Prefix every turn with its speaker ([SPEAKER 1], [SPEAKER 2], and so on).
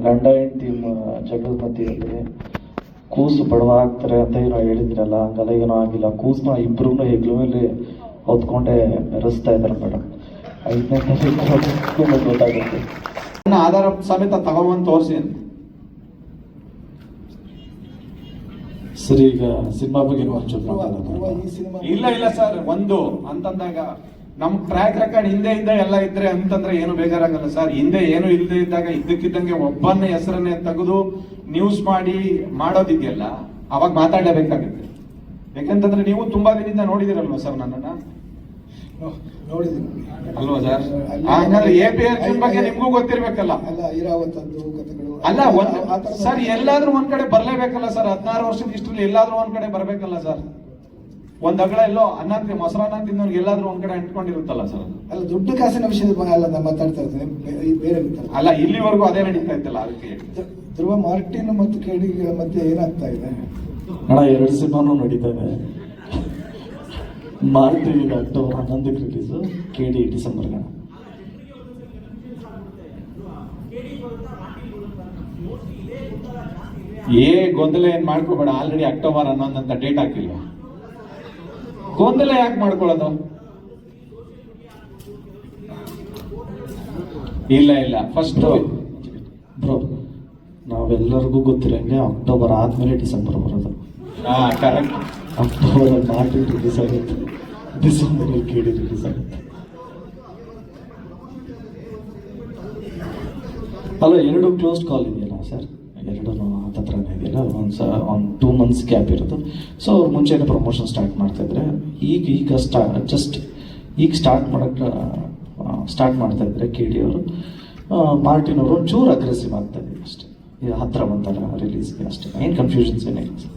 [SPEAKER 1] ಗಂಡ ಹೆಂಡತಿ ಜಗಳ ಮಧ್ಯೆಯಲ್ಲಿ ಕೂಸು ಬಡವ ಆಗ್ತಾರೆ ಅಂತ ಏನೋ ಹೇಳಿದ್ರಲ್ಲ, ಹಂಗೆಲ್ಲ ಏನೋ ಆಗಿಲ್ಲ. ಕೂಸನ್ನ ಇಬ್ರು ಹೆಗ್ಲ ಮೇಲೆ ಹೊತ್ಕೊಂಡೆ ಮೆರೆಸ್ತಾ ಇದ್ದಾರೆ ಮೇಡಮ್. 5ನೇ ತಾರೀಕು ಗೊತ್ತಾಗುತ್ತೆ.
[SPEAKER 2] ಆಧಾರ ಸಮೇತ ತಗೊಂಬಂದು ತೋರಿಸಿ
[SPEAKER 1] ಸರ್. ಈಗ ಸಿನಿಮಾ ಬಗ್ಗೆ
[SPEAKER 2] ಇಲ್ಲ ಸರ್, ಒಂದು ಅಂತಂದಾಗ ನಮ್ ಟ್ರ್ಯಾಕ್ ರೆಕಾರ್ಡ್ ಹಿಂದೆ ಎಲ್ಲ ಇದ್ರೆ ಅಂತಂದ್ರೆ ಏನು ಬೇಜಾರಾಗಲ್ಲ ಸರ್. ಹಿಂದೆ ಏನು ಇಲ್ಲದೆ ಇದ್ದಾಗ ಇದ್ದಕ್ಕಿದ್ದಂಗೆ ಒಬ್ಬನ ಹೆಸರನ್ನೇ ತೆಗೆದು ನ್ಯೂಸ್ ಮಾಡೋದಿದೆಯಲ್ಲ, ಅವಾಗ ಮಾತಾಡಬೇಕಾಗುತ್ತೆ. ಯಾಕಂತಂದ್ರೆ ನೀವು ತುಂಬಾ ದಿನದಿಂದ ನೋಡಿದಿರಲ್ವಾ ಸರ್ ನನ್ನನ್ನ?
[SPEAKER 3] ನೋಡಿದ್ದೀನಿ
[SPEAKER 2] ಅಲ್ವಾ ಸರ್? ಹಂಗಂದ್ರೆ APR ಬಗ್ಗೆ ನಿಮ್ಗೂ ಗೊತ್ತಿರ್ಬೇಕಲ್ಲ. ಅಲ್ಲ ಸರ್, ಎಲ್ಲಾದ್ರೂ ಒಂದ್ ಕಡೆ ಬರ್ಲೇಬೇಕಲ್ಲ ಸರ್. 16 ವರ್ಷದ ಇಷ್ಟರಲ್ಲಿ ಎಲ್ಲಾದ್ರೂ ಒಂದ್ ಕಡೆ ಬರ್ಬೇಕಲ್ಲ ಸರ್. ಒಂದ್ ಅಗಳ ಎಲ್ಲೋ ಅನ್ನ ಮೊಸರನ್ನ ತಿನ್ನೋರ್ಗೆ ಎಲ್ಲಾದ್ರೂ ಒಂದ್ ಕಡೆ ಅಂಟ್ಕೊಂಡಿರುತ್ತಲ್ಲ ಸರ್.
[SPEAKER 3] ಅಲ್ಲ, ದುಡ್ಡು ಕಾಸಿನ ವಿಷಯದ ಅಲ್ಲ ನಾವು ಮಾತಾಡ್ತಾ ಇರ್ತೇವೆ, ಬೇರೆ
[SPEAKER 2] ಅಲ್ಲ, ಇಲ್ಲಿವರೆಗೂ ಅದೇ ನಡೀತಾ ಇತ್ತಲ್ಲ. ಅದಕ್ಕೆ
[SPEAKER 3] ಧ್ರುವ ಮಾರ್ಟಿನ್ ಮತ್ತು KD ಮಧ್ಯೆ ಏನಾಗ್ತಾ ಇದೆ
[SPEAKER 1] ಅಣ್ಣ? 2 ಸಿನಿಮಾನು ನಡೀತವೆ. ಮಾರ್ಟಿನ್ ಅಕ್ಟೋಬರ್ 11ಕ್ಕೆ ರಿಲೀಸು, KD ಡಿಸೆಂಬರ್ಗೆ.
[SPEAKER 2] ಗೊಂದಲ ಏನ್ ಮಾಡ್ಕೋಬೇಡ. ಆಲ್ರೆಡಿ ಅಕ್ಟೋಬರ್ 11 ಅಂತ ಡೇಟ್ ಹಾಕಿಲ್ವಾ? ಗೊಂದಲ ಯಾಕೆ ಮಾಡ್ಕೊಳ್ಳೋದು? ಇಲ್ಲ ಫಸ್ಟ್
[SPEAKER 1] ಬ್ರೋ, ನಾವೆಲ್ಲರಿಗೂ ಗೊತ್ತಿರಂಗೆ ಅಕ್ಟೋಬರ್ ಆದ್ಮೇಲೆ ಡಿಸೆಂಬರ್ ಬರೋದು.
[SPEAKER 2] ಕರೆಕ್ಟ್.
[SPEAKER 1] ಅಕ್ಟೋಬರ್ ಮಾರ್ಟಿನ್ ರಿಲೀಸ್ ಆಗುತ್ತೆ, ಡಿಸೆಂಬರ್ KD ರಿಲೀಸ್ ಆಗುತ್ತೆ. ಅಲ್ಲ, 2 ಕ್ಲೋಸ್ಡ್ ಕಾಲ್ ಇದೆಯಲ್ಲ ಸರ್, 2 ಹತ್ರನೇ ಇದೆಯಲ್ಲ. ಒಂದು 2 months ಗ್ಯಾಪ್ ಇರೋದು. ಸೊ ಅವ್ರು ಮುಂಚೆನೇ ಪ್ರಮೋಷನ್ ಸ್ಟಾರ್ಟ್ ಮಾಡ್ತಾಯಿದ್ರೆ, ಈಗ ಸ್ಟಾರ್ಟ್ ಮಾಡ್ತಾ ಇದ್ರೆ KD ಅವರು. ಮಾರ್ಟಿನ್ ಅವರು ಒಂಚೂರು ಅಗ್ರೆಸಿವ್ ಆಗ್ತಾ ಇದ್ದೀವಿ ಅಷ್ಟೇ. ಹತ್ರ ಬಂದಾಗ ರಿಲೀಸ್ಗೆ ಅಷ್ಟೇ, ಏನು ಕನ್ಫ್ಯೂಷನ್ಸ್ ಏನಿಲ್ಲ ಸರ್.